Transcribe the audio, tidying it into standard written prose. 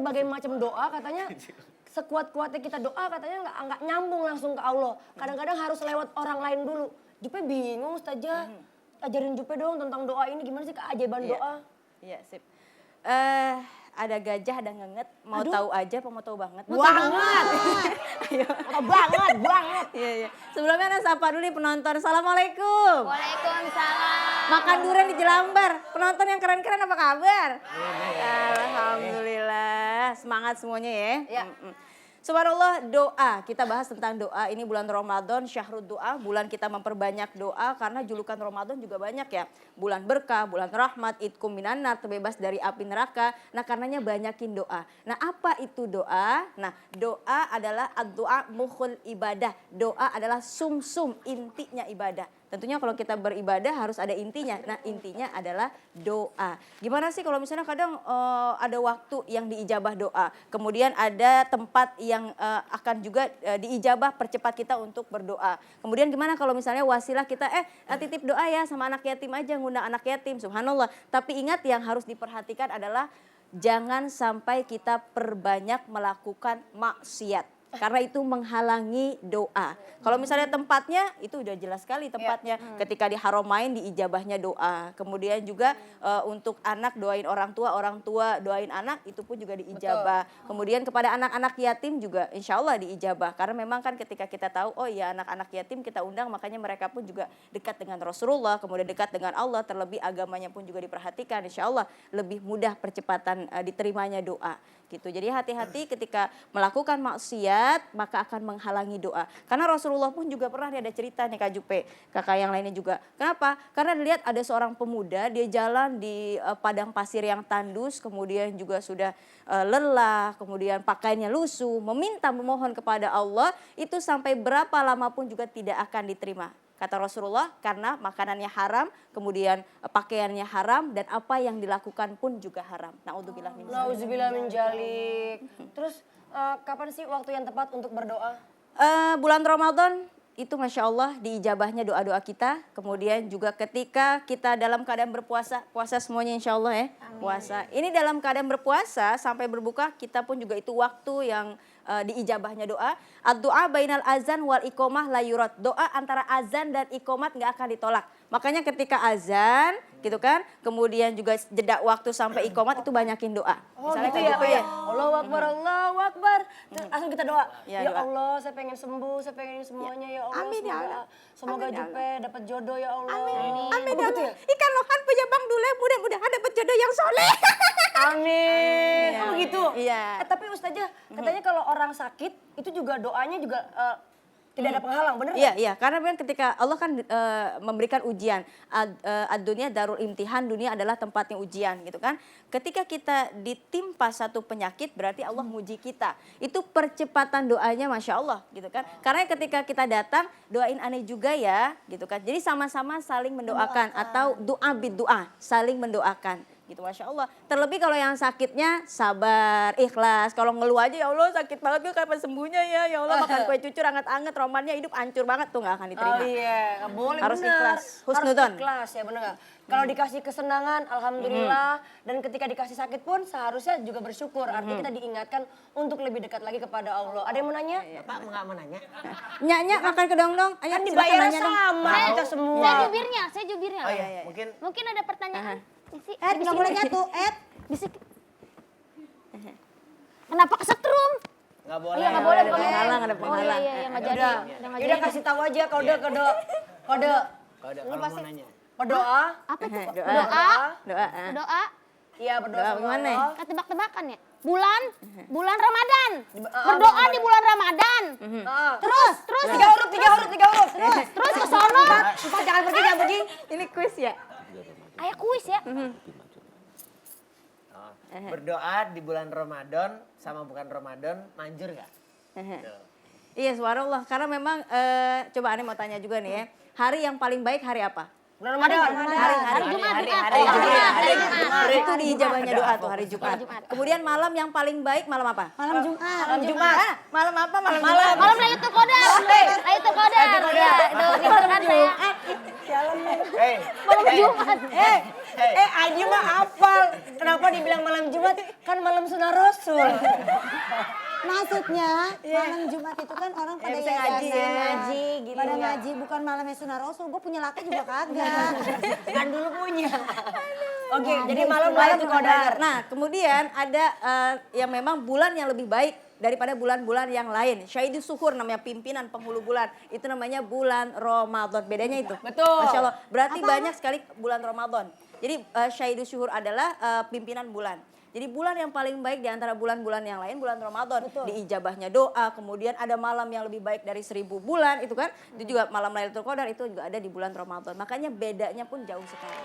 berbagai macam doa katanya sekuat-kuatnya kita doa katanya nggak nyambung langsung ke Allah. Kadang-kadang harus lewat orang lain dulu. Jupe bingung Ustazah. Ajarin Jupe dong tentang doa ini gimana sih keajaiban doa. Iya sip. Ada gajah, ada ngenget. Mau tahu aja apa mau tahu banget? Banget. Ayo. banget. Iya. Sebelumnya Ana sapa dulu nih penonton. Assalamualaikum. Waalaikumsalam. Makan durian di Jelambar. Penonton yang keren-keren apa kabar? Alhamdulillah. Semangat semuanya ya. Ya. Subhanallah, doa. Kita bahas tentang doa. Ini bulan Ramadan, syahrul doa. Bulan kita memperbanyak doa karena julukan Ramadan juga banyak ya. Bulan berkah, bulan rahmat, idkum minan nar, terbebas dari api neraka. Nah karenanya banyakin doa. Nah apa itu doa? Nah doa adalah ad-doa mukhul ibadah. Doa adalah sumsum intinya ibadah. Tentunya kalau kita beribadah harus ada intinya. Nah intinya adalah doa. Gimana sih kalau misalnya kadang ada waktu yang diijabah doa. Kemudian ada tempat yang akan juga diijabah percepat kita untuk berdoa. Kemudian gimana kalau misalnya wasilah kita titip doa ya sama anak yatim aja, ngundang anak yatim. Subhanallah. Tapi ingat yang harus diperhatikan adalah jangan sampai kita perbanyak melakukan maksiat. Karena itu menghalangi doa. Kalau misalnya tempatnya itu udah jelas sekali tempatnya. Ketika di Haramain diijabahnya doa. Kemudian juga untuk anak doain orang tua doain anak itu pun juga diijabah. Kemudian kepada anak-anak yatim juga insya Allah diijabah. Karena memang kan ketika kita tahu oh ya anak-anak yatim kita undang makanya mereka pun juga dekat dengan Rasulullah. Kemudian dekat dengan Allah terlebih agamanya pun juga diperhatikan. Insya Allah lebih mudah percepatan diterimanya doa. Gitu. Jadi hati-hati ketika melakukan maksiat maka akan menghalangi doa. Karena Rasulullah pun juga pernah ada cerita nih Kak Jupe, kakak yang lainnya juga. Kenapa? Karena dilihat ada seorang pemuda dia jalan di padang pasir yang tandus, kemudian juga sudah lelah, kemudian pakaiannya lusuh, memohon kepada Allah itu sampai berapa lama pun juga tidak akan diterima. Kata Rasulullah karena makanannya haram, kemudian pakaiannya haram dan apa yang dilakukan pun juga haram. Na'udzubillah min dzalik. Nauzubillah min dzalik. Terus kapan sih waktu yang tepat untuk berdoa? Bulan Ramadan itu Masya Allah diijabahnya doa-doa kita. Kemudian juga ketika kita dalam keadaan berpuasa, puasa semuanya Insya Allah ya. Amin. Puasa. Ini dalam keadaan berpuasa sampai berbuka kita pun juga itu waktu yang diijabahnya doa. Ad-doa bainal azan wal iqomah la yurad. Doa antara azan dan iqomat nggak akan ditolak. Makanya ketika azan gitu kan, kemudian juga jeda waktu sampai iqomat itu banyakin doa. Oh misalnya gitu ya. Allahu Akbar, Allahu Akbar. Terus langsung kita doa. Ya doa. Allah, saya pengen sembuh, saya pengen semuanya ya Allah. Amin ya Allah. Semoga Jupe dapat jodoh ya Allah. Amin ya Allah. Ikan lohan punya Bang Dule mudah-mudahan dapat jodoh yang soleh. Amin. Oh gitu. Iya. Tapi Ustazah, katanya kalau orang sakit itu juga doanya juga tidak ada penghalang, bener Iya, iya. Karena memang ketika Allah kan memberikan ujian. Ad-dunya darul imtihan, dunia adalah tempatnya ujian gitu kan. Ketika kita ditimpa satu penyakit berarti Allah menguji kita. Itu percepatan doanya Masya Allah gitu kan. Karena ketika kita datang doain aneh juga ya gitu kan. Jadi sama-sama saling mendoakan atau doa bid-doa, saling mendoakan. Gitu Masya Allah. Terlebih kalau yang sakitnya sabar, ikhlas. Kalau ngeluh aja ya Allah sakit banget gue kapan sembuhnya ya. Ya Allah makan kue cucur anget-anget, romannya hidup hancur banget tuh gak akan diterima. Oh iya, gak boleh Harus bener. ikhlas. Harus Husnudon. ikhlas ya bener gak? Kalau dikasih kesenangan Alhamdulillah. Dan ketika dikasih sakit pun seharusnya juga bersyukur. Artinya kita diingatkan untuk lebih dekat lagi kepada Allah. Ada yang mau nanya? Pak nggak mau nanya? Nyak makan kedong-dong. Ayo Kan silakan dibayar nanya dong. sama kita semua. Saya jubirnya. Oh iya, Mungkin ada pertanyaan. Isi, Nggak boleh nyatu, bisik. Kenapa kesetrum? Nggak boleh. Iya nggak boleh. ada penghalang, ada Oh penghalang. iya nggak jadi. Udah, Nggak udah jadi. kasih tahu aja kode. Kalau mau nanya. Berdoa. Apa tuh? Doa. Doa. Doa. Iya berdoa Doa sama gimana? Allah. Kayak tebak-tebakan ya. Bulan Ramadan. Berdoa di bulan Ramadan. Terus. Tiga huruf. Terus ke sono. Empat, jangan pergi. Ini kuis ya? Kayak kuis ya. Berdoa di bulan Ramadan sama bukan Ramadan manjur nggak? Iya, subhanallah. Karena memang coba Ani mau tanya juga nih ya. Hari yang paling baik hari apa? Bulan Ramadan. Hari Jumat. Itu diijabahnya doa tuh hari Jumat. Kemudian malam yang paling baik malam apa? Malam Jumat. Malam apa? Malam Malam Lailatul Qadar. Lailatul Qadar. Ya, itu gitu kan saya. Hei, Malam hei, Jumat. hei. Aji mah hafal. Kenapa dibilang malam Jumat? Kan malam sunah Rasul. Maksudnya malam Jumat itu kan orang pada bisa ngaji, yayasan. ngaji gitu Pada ya. ngaji, bukan malamnya sunah rasul. Gue punya laki juga kagak. Kan dulu punya. Oke, jadi malam Lailatul Qadar. Nah, kemudian ada yang memang bulan yang lebih baik daripada bulan-bulan yang lain. Syahidus Suhur namanya pimpinan penghulu bulan. Itu namanya bulan Ramadan. Bedanya itu. Betul. Masya Allah. Berarti banyak sekali bulan Ramadan. Jadi Syahidus Suhur adalah pimpinan bulan. Jadi bulan yang paling baik di antara bulan-bulan yang lain bulan Ramadan. Diijabahnya doa, kemudian ada malam yang lebih baik dari 1000 bulan itu kan. Itu juga malam Lailatul Qadar itu juga ada di bulan Ramadan. Makanya bedanya pun jauh sekali.